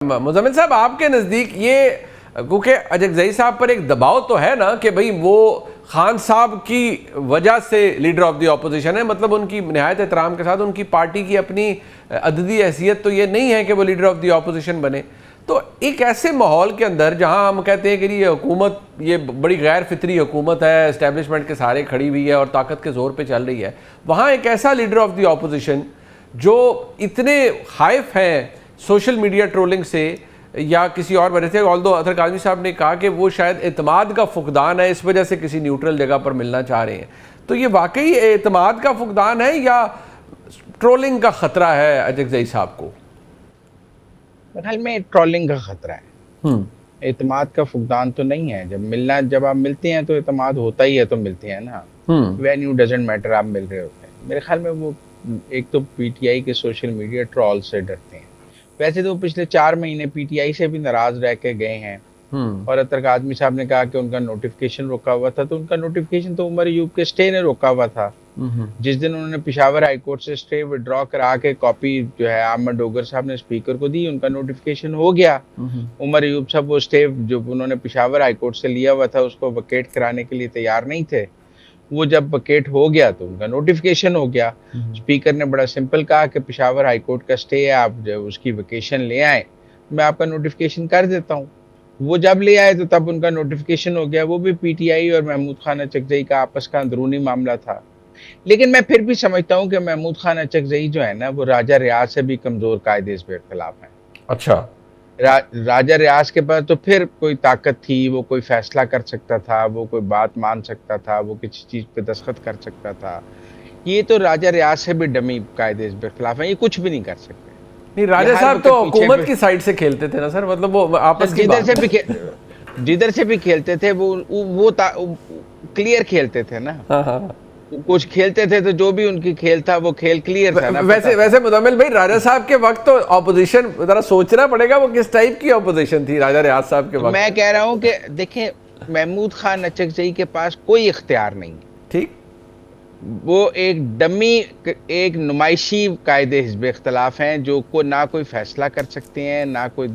مزمل صاحب آپ کے نزدیک یہ کیونکہ اجگزئی صاحب پر ایک دباؤ تو ہے نا کہ بھئی وہ خان صاحب کی وجہ سے لیڈر آف دی اپوزیشن ہے، مطلب ان کی نہایت احترام کے ساتھ ان کی پارٹی کی اپنی عددی حیثیت تو یہ نہیں ہے کہ وہ لیڈر آف دی اپوزیشن بنے، تو ایک ایسے ماحول کے اندر جہاں ہم کہتے ہیں کہ یہ حکومت یہ بڑی غیر فطری حکومت ہے، اسٹیبلشمنٹ کے سارے کھڑی ہوئی ہے اور طاقت کے زور پہ چل رہی ہے، وہاں ایک ایسا لیڈر آف دی اپوزیشن جو اتنے خائف ہیں سوشل میڈیا ٹرولنگ سے یا کسی اور وجہ سے، آلدو اطہر کاظمی صاحب نے کہا کہ وہ شاید اعتماد کا فقدان ہے، اس وجہ سے کسی نیوٹرل جگہ پر ملنا چاہ رہے ہیں، تو یہ واقعی اعتماد کا فقدان ہے یا ٹرولنگ کا خطرہ ہے اجگزئی صاحب کو؟ میرے خیال میں ٹرولنگ کا خطرہ ہے، اعتماد کا فقدان تو نہیں ہے۔ جب آپ ملتے ہیں تو اعتماد ہوتا ہی ہے، تو ملتے ہیں نا، وینیو ڈزنٹ میٹر، آپ مل رہے ہوتے ہیں۔ میرے خیال میں وہ ایک تو پی ٹی آئی کے سوشل میڈیا ٹرول سے ڈرتے ہیں، ویسے تو پچھلے 4 مہینے پی ٹی آئی سے بھی ناراض رہ کے گئے ہیں، اور اطہر کاظمی صاحب نے کہا کہ ان کا نوٹیفیکیشن روکا ہوا تھا، تو ان کا نوٹیفیکیشن تو عمر ایوب کے سٹے نے روکا ہوا تھا۔ جس دن انہوں نے پشاور ہائی کورٹ سے سٹے وڈرا کرا کے کاپی جو ہے احمد ڈوگر صاحب نے اسپیکر کو دی، ان کا نوٹیفیکیشن ہو گیا۔ عمر ایوب صاحب وہ سٹے جو انہوں نے پشاور ہائی کورٹ سے لیا ہوا تھا اس کو ویکیٹ کرانے کے لیے تیار نہیں تھے، وہ جب ویکیٹ ہو گیا تو ان کا نوٹیفیکیشن ہو گیا۔ اسپیکر نے بڑا سمپل کہا کہ پشاور ہائی کورٹ کا سٹے ہے، آپ جب اس کی ویکیشن لے آئیں میں آپ کا نوٹیفیکیشن کر دیتا ہوں۔ وہ جب لے آئے تو تب ان کا نوٹیفیکیشن ہو گیا۔ وہ بھی پی ٹی آئی اور محمود خان اچکزئی کا آپس کا اندرونی معاملہ تھا، لیکن میں پھر بھی سمجھتا ہوں کہ محمود خان اچکزئی جو ہے نا وہ راجہ ریاض سے بھی کمزور قائد حزب اختلاف ہیں۔ اچھا، راجہ ریاض کے پاس تو پھر کوئی طاقت تھی، وہ کوئی فیصلہ کر سکتا تھا، وہ کوئی بات مان سکتا تھا، وہ کسی چیز پہ دستخط کر سکتا تھا۔ یہ تو راجہ ریاض سے بھی ڈمی قائد حزب اختلاف ہیں، یہ کچھ بھی نہیں کر سکتے۔ نہیں، راجہ صاحب تو حکومت کی سائڈ سے کھیلتے تھے نا سر، مطلب وہ آپس کی جدھر سے بھی کھیلتے تھے وہ کلیئر کھیلتے تھے نا، کچھ کھیلتے تھے تو جو بھی ان کی کھیل تھا وہ کھیل کلیئر تھا نا۔ ویسے مزمل بھائی راجہ صاحب کے وقت تو اپوزیشن ذرا سوچنا پڑے گا وہ کس ٹائپ کی اپوزیشن تھی راجہ ریاض صاحب کے وقت۔ میں کہہ رہا ہوں کہ دیکھیں محمود خان اچکزئی کے پاس کوئی اختیار نہیں ہے، ٹھیک، وہ ایک ڈمی ایک نمائشی قائد حزب اختلاف ہیں جو نہ کوئی فیصلہ کر سکتے ہیں، نہ کوئی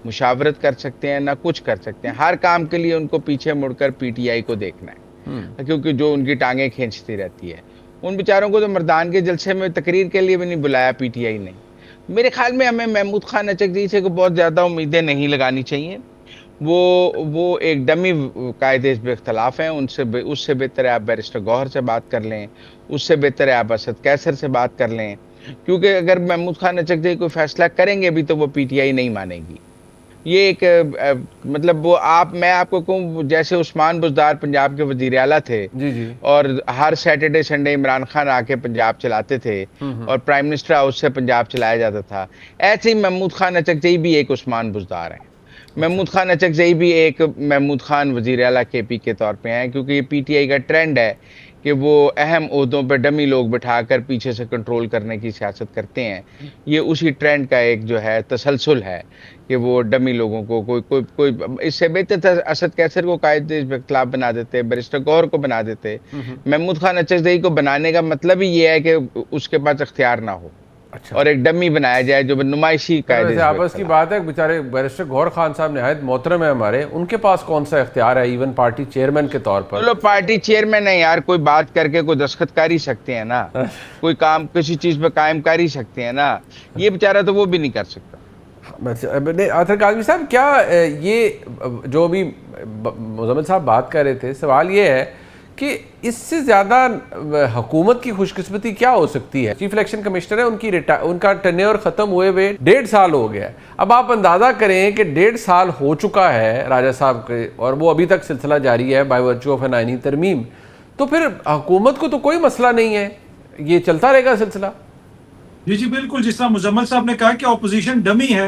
مشاورت کر سکتے ہیں، نہ کچھ کر سکتے ہیں۔ ہر کام کے لیے ان کو پیچھے مڑ کر پی ٹی آئی کو دیکھنا ہے، کیونکہ جو ان کی ٹانگیں کھینچتی رہتی ہے۔ ان بیچاروں کو تو مردان کے جلسے میں تقریر کے لیے بھی نہیں بلایا پی ٹی آئی نے۔ میرے خیال میں ہمیں محمود خان اچکزئی سے بہت زیادہ امیدیں نہیں لگانی چاہیے۔ وہ ایک ڈمی قائد حزب اختلاف ہیں، اس سے بہتر ہے آپ بیرسٹر گوہر سے بات کر لیں، اس سے بہتر ہے آپ اسد کیسر سے بات کر لیں، کیونکہ اگر محمود خان اچکزئی کوئی فیصلہ کریں گے بھی تو وہ پی ٹی آئی نہیں مانے گی۔ یہ ایک مطلب میں آپ کو کہوں جیسے عثمان بزدار پنجاب کے وزیر اعلیٰ تھے اور ہر سیٹرڈے سنڈے عمران خان آ کے پنجاب چلاتے تھے اور پرائم منسٹر ہاؤس سے پنجاب چلایا جاتا تھا، ایسے ہی محمود خان اچکزئی بھی ایک عثمان بزدار ہیں۔ محمود خان اچکزئی بھی ایک محمود خان وزیر اعلیٰ کے پی کے طور پہ ہیں، کیونکہ یہ پی ٹی آئی کا ٹرینڈ ہے کہ وہ اہم عہدوں پہ ڈمی لوگ بٹھا کر پیچھے سے کنٹرول کرنے کی سیاست کرتے ہیں۔ یہ اسی ٹرینڈ کا ایک جو ہے تسلسل ہے کہ وہ ڈمی لوگوں کو کوئی اس سے بہتر تھا اسد کیسر کو قائد حزب اختلاف بنا دیتے، بیرسٹر گوہر کو بنا دیتے۔ محمود خان اچکزئی کو بنانے کا مطلب ہی یہ ہے کہ اس کے پاس اختیار نہ ہو اور ایک ڈمی بنایا جائے جو نمائشی قائد حزب آپس کی بات ہے۔ بیچارے بیرسٹر گوہر خان صاحب نہایت محترم ہے ہمارے، ان کے پاس کون سا اختیار ہے ایون پارٹی چیئرمین کے طور پر؟ چلو پارٹی چیئرمین ہے یار، کوئی بات کر کے کوئی دستخط کر ہی سکتے ہیں نا، کوئی کام کسی چیز پہ قائم کر ہی سکتے ہیں نا، یہ بیچارہ تو وہ بھی نہیں کر سکتا۔ اطہر کاظمی صاحب کیا یہ جو بھی مزمل صاحب بات کر رہے تھے، سوال یہ ہے کہ اس سے زیادہ حکومت کی خوش قسمتی کیا ہو سکتی ہے؟ چیف الیکشن کمشنر ہے، ان کا ٹینیور ختم ہوئے 1.5 سال ہو گیا ہے۔ اب آپ اندازہ کریں کہ 1.5 سال ہو چکا ہے راجہ صاحب کے، اور وہ ابھی تک سلسلہ جاری ہے بائی ورچو آف این آئینی ترمیم، تو پھر حکومت کو تو کوئی مسئلہ نہیں ہے، یہ چلتا رہے گا سلسلہ۔ جی بالکل، جس طرح مزمل صاحب نے کہا کہ اپوزیشن ڈمی ہے،